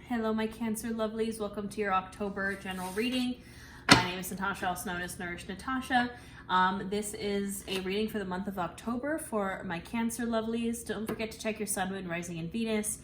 Hello, my Cancer lovelies. Welcome to your October general reading. My name is Natasha, also known as Nourish Natasha. This is a reading for the month of October for my Cancer lovelies. Don't forget to check your Sun, Moon, Rising, and Venus.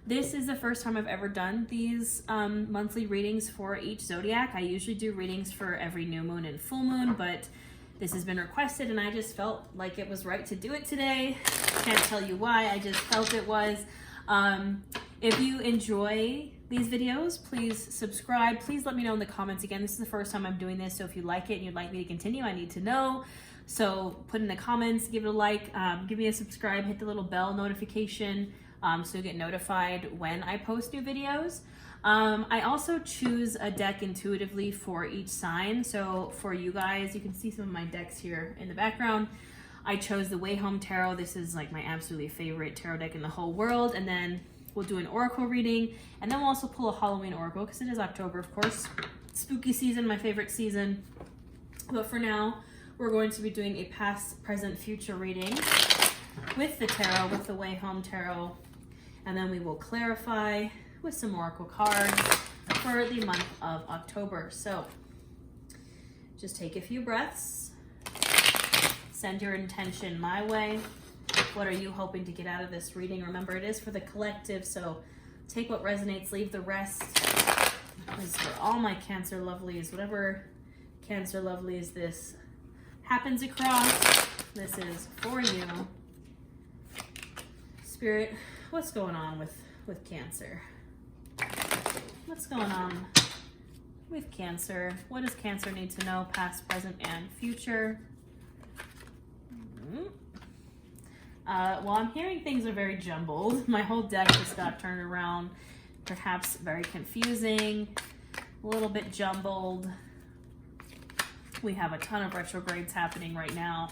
This is the first time I've ever done these monthly readings for each zodiac. I usually do readings for every new moon and full moon, but this has been requested and I just felt like it was right to do it today. Can't tell you why, I just felt it was. If you enjoy these videos, please subscribe. Please let me know in the comments. Again, this is the first time I'm doing this, so if you like it and you'd like me to continue, I need to know. So put in the comments, give it a like, give me a subscribe, hit the little bell notification so you get notified when I post new videos. I also choose a deck intuitively for each sign. So for you guys, you can see some of my decks here in the background. I chose the Way Home Tarot. This is like my absolutely favorite tarot deck in the whole world. And then we'll do an oracle reading, and then we'll also pull a Halloween oracle because it is October, of course. Spooky season, my favorite season. But for now, we're going to be doing a past, present, future reading with the tarot, with the Way Home Tarot. And then we will clarify with some oracle cards for the month of October. So just take a few breaths. Send your intention my way. What are you hoping to get out of this reading? Remember, it is for the collective, so take what resonates, leave the rest. This is for all my Cancer lovelies. Whatever Cancer lovelies this happens across, this is for you. Spirit, what's going on with Cancer? What's going on with Cancer? What does Cancer need to know, past, present, and future? Well, I'm hearing things are very jumbled. My whole deck just got turned around. Perhaps very confusing, a little bit jumbled. We have a ton of retrogrades happening right now.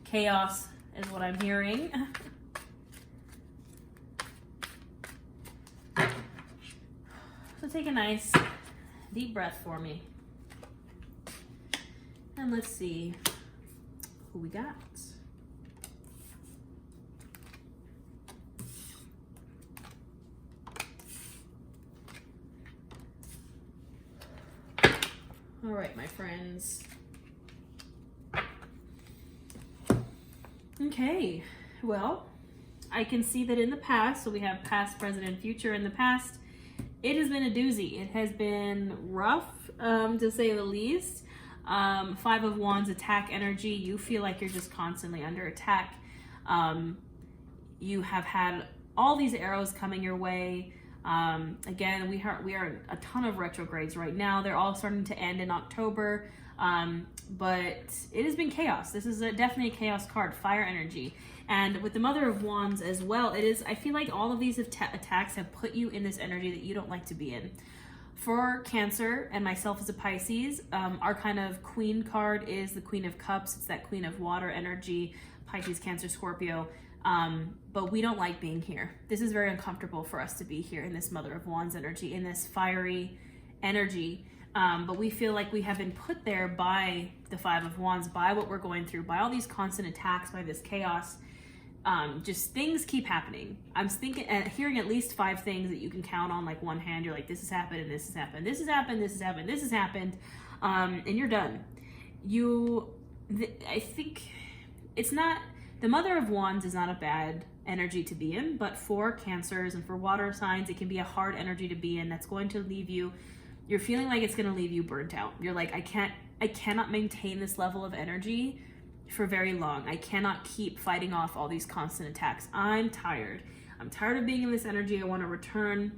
Chaos is what I'm hearing. So take a nice deep breath for me. And let's see who we got. All right, my friends. Okay, well, I can see that in the past, so we have past, present, and future. In the past, it has been a doozy. It has been rough, to say the least. Five of Wands, attack energy. You feel like you're just constantly under attack. You have had all these arrows coming your way. Again, we are in a ton of retrogrades right now. They're all starting to end in October, but it has been chaos. This is definitely a chaos card, fire energy. And with the Mother of Wands as well, I feel like all of these attacks have put you in this energy that you don't like to be in. For Cancer and myself as a Pisces, our kind of queen card is the Queen of Cups. It's that Queen of Water energy, Pisces, Cancer, Scorpio. But we don't like being here. This is very uncomfortable for us to be here in this Mother of Wands energy, in this fiery energy. But we feel like we have been put there by the Five of Wands, by what we're going through, by all these constant attacks, by this chaos. Just things keep happening. I'm hearing at least 5 things that you can count on like one hand. You're like, this has happened and this has happened. This has happened, this has happened, this has happened. And you're done. I think it's not... The Mother of Wands is not a bad energy to be in, but for Cancers and for water signs, it can be a hard energy to be in that's going to leave you, you're feeling like it's going to leave you burnt out. You're like, I cannot maintain this level of energy for very long. I cannot keep fighting off all these constant attacks. I'm tired. I'm tired of being in this energy. I want to return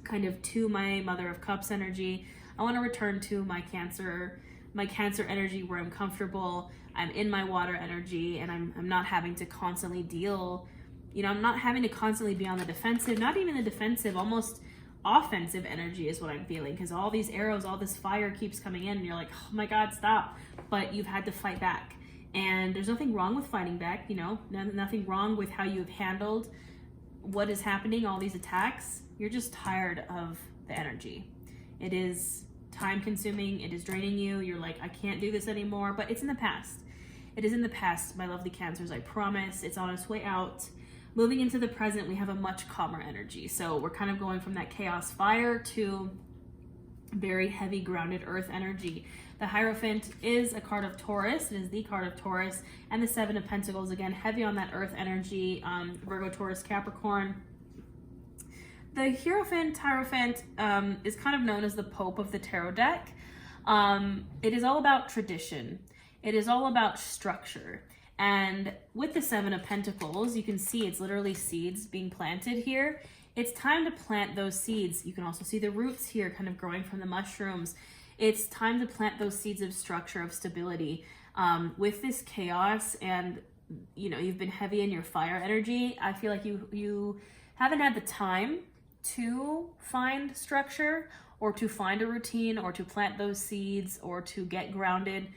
kind of to my Mother of Cups energy. I want to return to my Cancer energy where I'm comfortable. I'm in my water energy, and I'm not having to constantly deal, I'm not having to constantly be on the defensive, not even the defensive, almost offensive energy is what I'm feeling, because all these arrows, all this fire keeps coming in, and you're like, oh my God, stop. But you've had to fight back. And there's nothing wrong with fighting back, nothing wrong with how you've handled what is happening, all these attacks. You're just tired of the energy. It is time consuming, it is draining you. You're like, I can't do this anymore, but it's in the past. It is in the past, my lovely Cancers, I promise. It's on its way out. Moving into the present, we have a much calmer energy. So we're kind of going from that chaos fire to very heavy grounded earth energy. The Hierophant is a card of Taurus. It is the card of Taurus. And the Seven of Pentacles, again, heavy on that earth energy, Virgo, Taurus, Capricorn. The Hierophant is kind of known as the Pope of the tarot deck. It is all about tradition. It is all about structure. And with the Seven of Pentacles, you can see it's literally seeds being planted here. It's time to plant those seeds. You can also see the roots here kind of growing from the mushrooms. It's time to plant those seeds of structure, of stability. With this chaos and, you know, you've been heavy in your fire energy, I feel like you haven't had the time to find structure or to find a routine or to plant those seeds or to get grounded.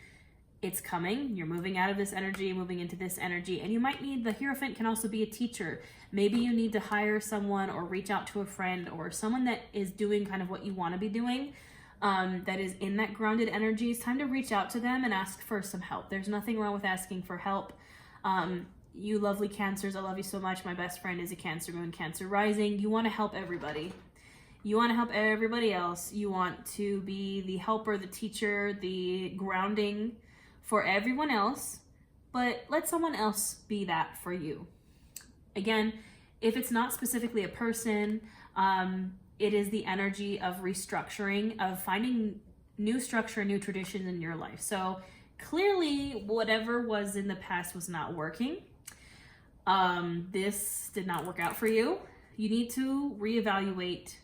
It's coming. You're moving out of this energy, moving into this energy, and you might need, the Hierophant can also be a teacher. Maybe you need to hire someone or reach out to a friend or someone that is doing kind of what you want to be doing, that is in that grounded energy. It's time to reach out to them and ask for some help. There's nothing wrong with asking for help. You lovely Cancers, I love you so much. My best friend is a Cancer moon, Cancer rising. You want to help everybody. You want to help everybody else. You want to be the helper, the teacher, the grounding for everyone else, but let someone else be that for you. Again, if it's not specifically a person, it is the energy of restructuring, of finding new structure, new traditions in your life. So clearly whatever was in the past was not working. This did not work out for you. You need to reevaluate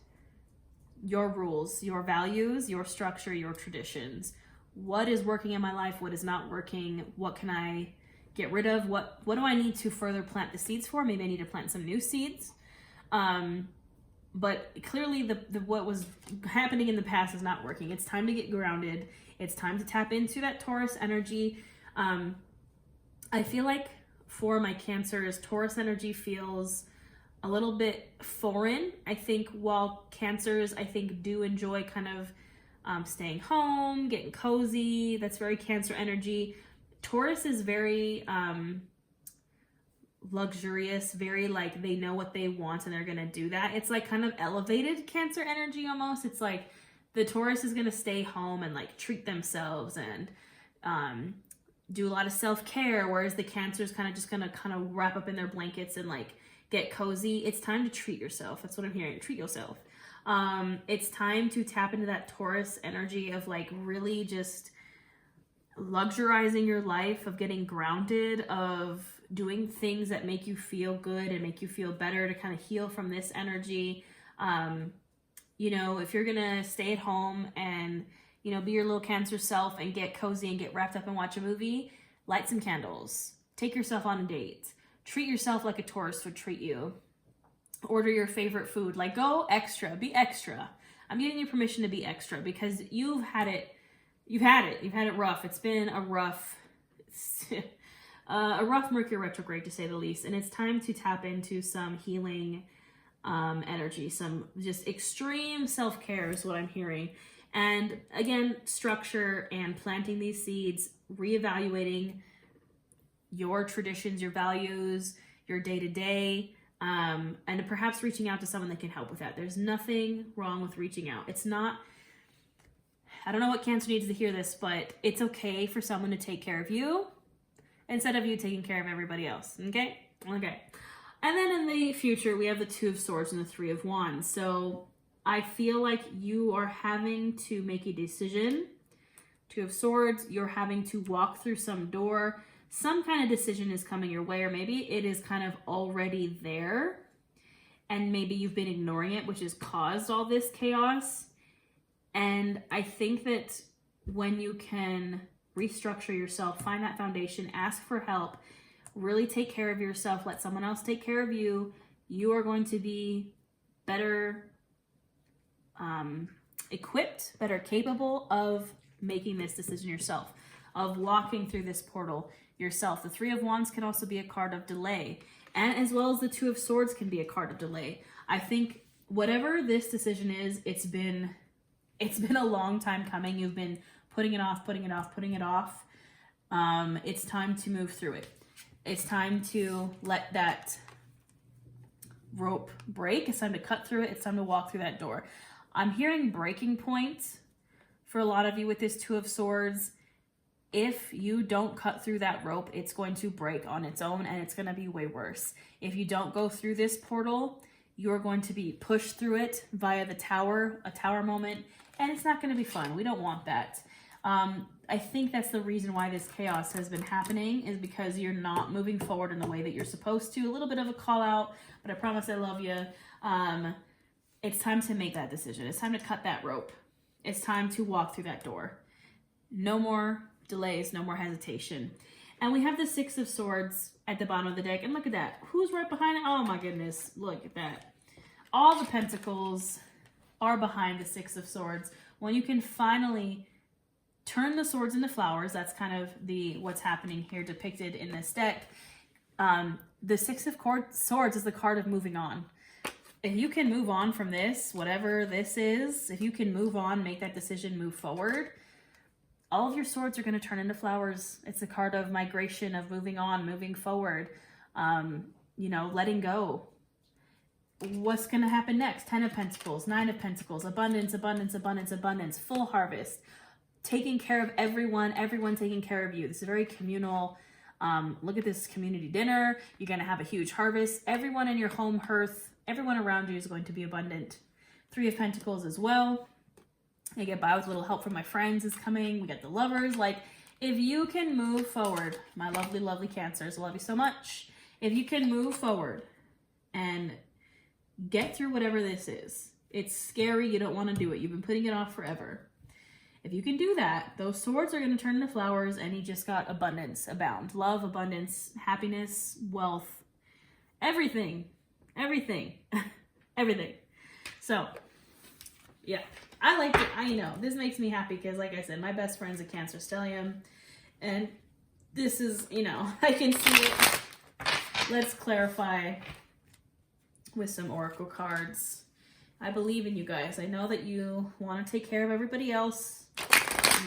your rules, your values, your structure, your traditions. What is working in my life? What is not working? What can I get rid of? What do I need to further plant the seeds for? Maybe I need to plant some new seeds. But clearly what was happening in the past is not working. It's time to get grounded. It's time to tap into that Taurus energy. I feel like for my Cancers, Taurus energy feels a little bit foreign. I think while Cancers, I think, do enjoy kind of staying home, getting cozy. That's very Cancer energy. Taurus is very luxurious, very like they know what they want and they're gonna do that. It's like kind of elevated Cancer energy almost. It's like the Taurus is gonna stay home and like treat themselves and do a lot of self-care, whereas the Cancer is kind of just gonna kind of wrap up in their blankets and like get cozy. It's time to treat yourself. That's what I'm hearing. Treat yourself. It's time to tap into that Taurus energy of like really just luxurizing your life, of getting grounded, of doing things that make you feel good and make you feel better, to kind of heal from this energy. You know, if you're gonna stay at home and, you know, be your little Cancer self and get cozy and get wrapped up and watch a movie, light some candles, take yourself on a date, treat yourself like a Taurus would treat you. Order your favorite food. Like, go extra, be extra. I'm giving you permission to be extra because you've had it rough. It's been a rough Mercury retrograde, to say the least, and it's time to tap into some healing energy, some just extreme self-care is what I'm hearing. And again, structure and planting these seeds, reevaluating your traditions, your values, your day-to-day, and perhaps reaching out to someone that can help with that. There's nothing wrong with reaching out. It's not, I don't know what Cancer needs to hear this, but it's okay for someone to take care of you instead of you taking care of everybody else. Okay? Okay. And then in the future, we have the Two of Swords and the Three of Wands. So I feel like you are having to make a decision. Two of Swords, you're having to walk through some door. Some kind of decision is coming your way, or maybe it is kind of already there and maybe you've been ignoring it, which has caused all this chaos. And I think that when you can restructure yourself, find that foundation, ask for help, really take care of yourself, let someone else take care of you, you are going to be better equipped, better capable of making this decision yourself, of walking through this portal yourself. The Three of Wands can also be a card of delay, and as well as the Two of Swords can be a card of delay. I think whatever this decision is, it's been a long time coming. You've been putting it off. It's time to move through it. It's time to let that rope break. It's time to cut through it. It's time to walk through that door. I'm hearing breaking point for a lot of you with this Two of Swords. If you don't cut through that rope, it's going to break on its own, and it's going to be way worse. If you don't go through this portal, you're going to be pushed through it via the tower, a tower moment, and it's not going to be fun. We don't want that. I think that's the reason why this chaos has been happening, is because you're not moving forward in the way that you're supposed to. A little bit of a call out, but I promise I love you. It's time to make that decision. It's time to cut that rope. It's time to walk through that door. No more delays, no more hesitation. And we have the Six of Swords at the bottom of the deck. And look at that. Who's right behind it? Oh my goodness. Look at that. All the pentacles are behind the Six of Swords. When you can finally turn the swords into flowers, that's kind of what's happening here depicted in this deck. The Six of Swords is the card of moving on. If you can move on from this, whatever this is, if you can move on, make that decision, move forward, all of your swords are going to turn into flowers. It's a card of migration, of moving on, moving forward, letting go. What's going to happen next? 10 of Pentacles, 9 of Pentacles, abundance, abundance, abundance, abundance, full harvest, taking care of everyone taking care of you. This is very communal. Look at this community dinner. You're going to have a huge harvest. Everyone in your home, hearth, everyone around you is going to be abundant. 3 of Pentacles as well. I get by with a little help from my friends is coming. We got the Lovers. Like, if you can move forward, my lovely, lovely Cancers, I love you so much. If you can move forward and get through whatever this is, it's scary. You don't want to do it. You've been putting it off forever. If you can do that, those swords are going to turn into flowers, and you just got abundance, abound. Love, abundance, happiness, wealth, everything. Everything. Everything. So, yeah. I like it. This makes me happy because, like I said, my best friend's a Cancer stellium, and this is, I can see it. Let's clarify with some oracle cards. I believe in you guys. I know that you want to take care of everybody else.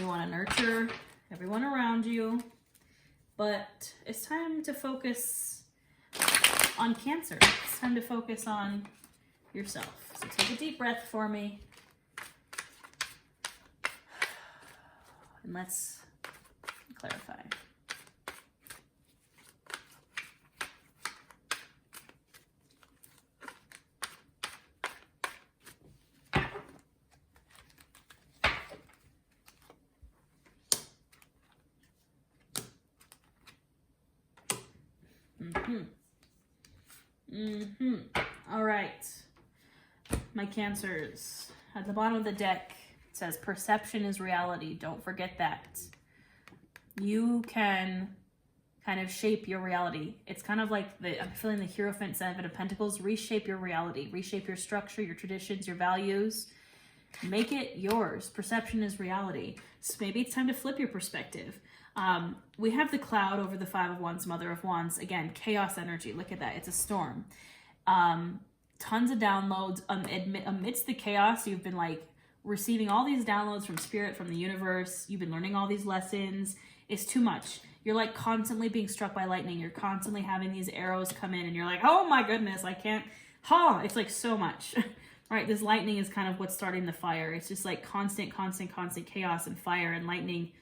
You want to nurture everyone around you, but it's time to focus on Cancer. It's time to focus on yourself. So take a deep breath for me. And let's clarify. All right. My Cancers. At the bottom of the deck, it says perception is reality. Don't forget that. You can kind of shape your reality. It's kind of like I'm feeling the Hierophant, 7 of Pentacles. Reshape your reality. Reshape your structure, your traditions, your values. Make it yours. Perception is reality. So maybe it's time to flip your perspective. We have the Cloud over the 5 of Wands, Mother of Wands. Again, chaos energy. Look at that. It's a storm. Tons of downloads. Amidst the chaos, you've been receiving all these downloads from Spirit, from the universe. You've been learning all these lessons. It's too much. You're constantly being struck by lightning. You're constantly having these arrows come in, and you're like, oh my goodness, I can't. It's so much. Right? This lightning is kind of what's starting the fire. It's just constant chaos and fire and lightning.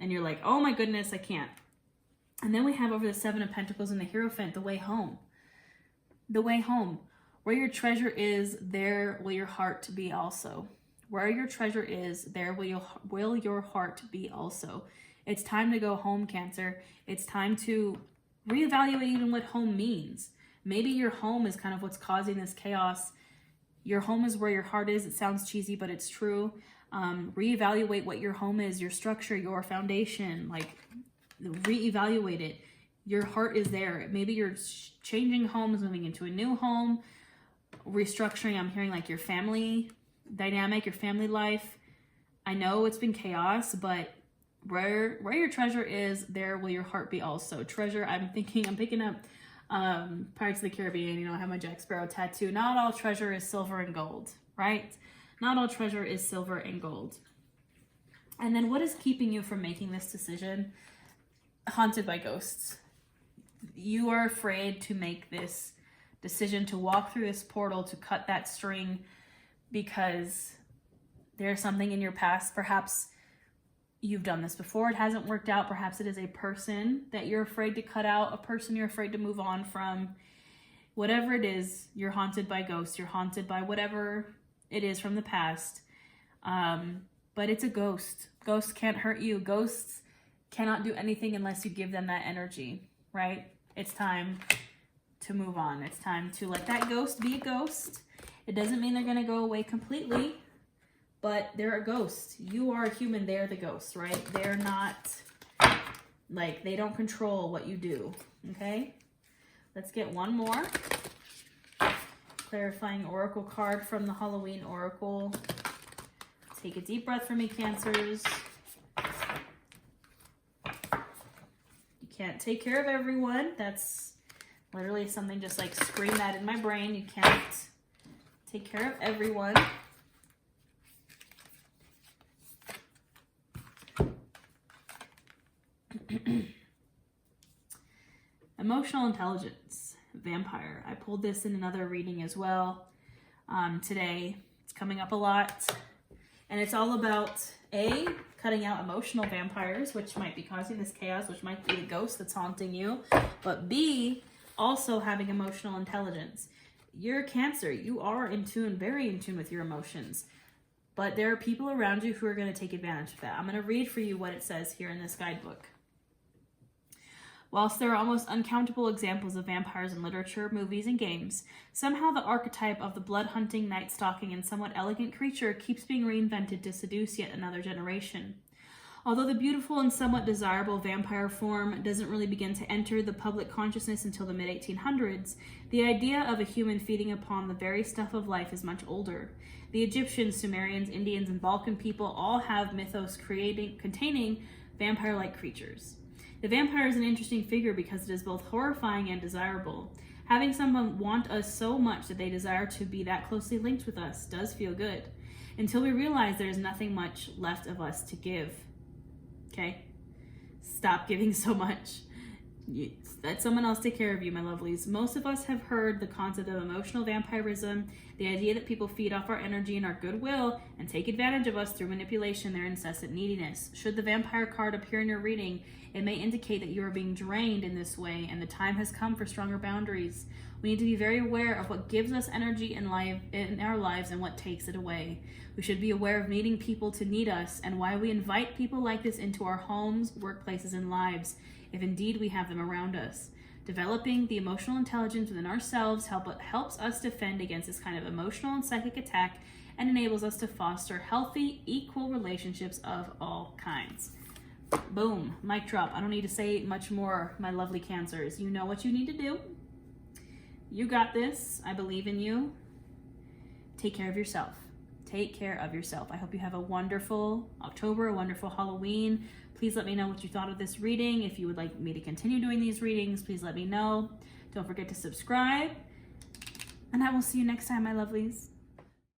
And you're like, oh my goodness, I can't. And then we have over the 7 of Pentacles and the Hierophant, the way home. The way home. Where your treasure is, there will your heart be also. Where your treasure is, there will your heart be also. It's time to go home, Cancer. It's time to reevaluate even what home means. Maybe your home is kind of what's causing this chaos. Your home is where your heart is. It sounds cheesy, but it's true. Reevaluate what your home is, your structure, your foundation. Reevaluate it. Your heart is there. Maybe you're changing homes, moving into a new home, restructuring. I'm hearing your family dynamic, your family life. I know it's been chaos, but where your treasure is, there will your heart be also. Treasure, I'm picking up Pirates of the Caribbean. I have my Jack Sparrow tattoo. Not all treasure is silver and gold, right? Not all treasure is silver and gold. And then what is keeping you from making this decision? Haunted by ghosts. You are afraid to make this decision to walk through this portal to cut that string because there's something in your past. Perhaps you've done this before, it hasn't worked out. Perhaps it is a person that you're afraid to cut out, a person you're afraid to move on from. Whatever it is, you're haunted by ghosts, you're haunted by whatever it is from the past. But it's a ghost. Ghosts can't hurt you. Ghosts cannot do anything unless you give them that energy, right? It's time to move on. It's time to let that ghost be a ghost. It doesn't mean they're going to go away completely, but they're a ghost. You are a human. They're the ghost, right? They're not, like, they don't control what you do, okay? Let's get one more clarifying oracle card from the Halloween Oracle. Take a deep breath for me, Cancers. You can't take care of everyone. That's literally something just like scream that in my brain. You can't take care of everyone. Emotional intelligence, vampire. I pulled this in another reading as well today. It's coming up a lot. And it's all about A, cutting out emotional vampires, which might be causing this chaos, which might be the ghost that's haunting you. But B, also having emotional intelligence. You're a Cancer. You are in tune, very in tune with your emotions. But there are people around you who are going to take advantage of that. I'm going to read for you what it says here in this guidebook. Whilst there are almost uncountable examples of vampires in literature, movies, and games, somehow the archetype of the blood-hunting, night-stalking, and somewhat elegant creature keeps being reinvented to seduce yet another generation. Although the beautiful and somewhat desirable vampire form doesn't really begin to enter the public consciousness until the mid-1800s, the idea of a human feeding upon the very stuff of life is much older. The Egyptians, Sumerians, Indians, and Balkan people all have mythos containing vampire-like creatures. The vampire is an interesting figure because it is both horrifying and desirable. Having someone want us so much that they desire to be that closely linked with us does feel good, until we realize there's nothing much left of us to give. Okay? Stop giving so much. Let someone else take care of you, my lovelies. Most of us have heard the concept of emotional vampirism, the idea that people feed off our energy and our goodwill and take advantage of us through manipulation, their incessant neediness. Should the vampire card appear in your reading, it may indicate that you are being drained in this way and the time has come for stronger boundaries. We need to be very aware of what gives us energy in our lives and what takes it away. We should be aware of needing people to need us and why we invite people like this into our homes, workplaces, and lives, if indeed we have them around us. Developing the emotional intelligence within ourselves helps us defend against this kind of emotional and psychic attack and enables us to foster healthy, equal relationships of all kinds. Boom, mic drop. I don't need to say much more, my lovely Cancers. You know what you need to do. You got this. I believe in you. Take care of yourself. Take care of yourself. I hope you have a wonderful October, a wonderful Halloween. Please let me know what you thought of this reading. If you would like me to continue doing these readings, please let me know. Don't forget to subscribe. And I will see you next time, my lovelies.